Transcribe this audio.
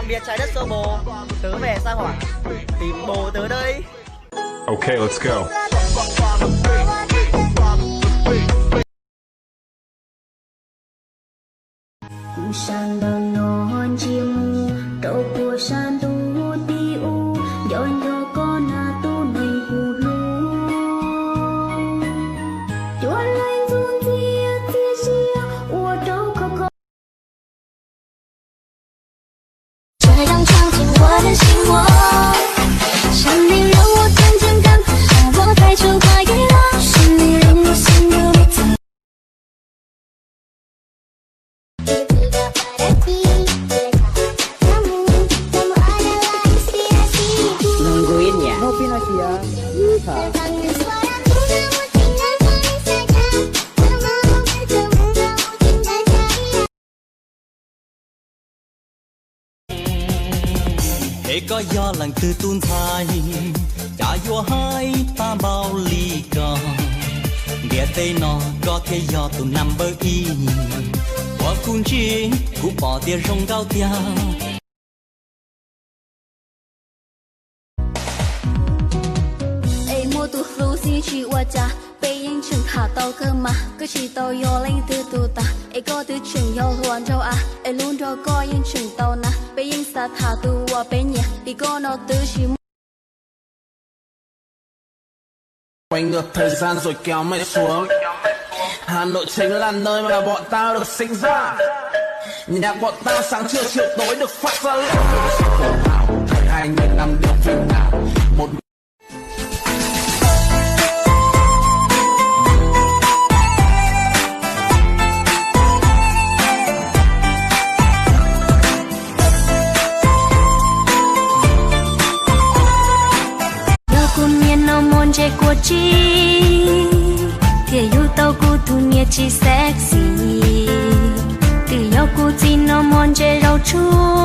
biệt trái đất xô bồ, tớ về sao hỏa tìm bồ tớ đây. Okay, let's go. San bằng non chim trâu của san tu ti u dọn do con na tu này hù lu chúa lên dung tia tia tia ua trâu khóc khóc 这样唱进我的心窝，生命让我渐渐感叹，让我太久快给了，是你让我陷入迷途。 Nungguin ya. Ngopi nasi ya. Bisa. Để có gió lặng từ tuôn thay, cả vô hai ta bao ly cò. Ghé đây nó có thể gió tụ nằm bờ y, qua cung chi cũng bỏ tiền rong cao tia. 都路线去我家，背影成他到个嘛，个是到要领的都大，一个都成要乱着啊，一乱着个影成到那，背影杀他都我背影，一个nó都是。 Quanh ngược thời gian rồi kéo mây xuống. Hà Nội chính là nơi mà bọn tao được sinh ra. Nhạc bọn tao sáng trưa chiều tối được phát ra lên. Thầy 20 năm điều phim nào một che của chi thì yêu tao cô thu nhẹ chi sexy từ yêu cô chỉ nó mòn che rau chua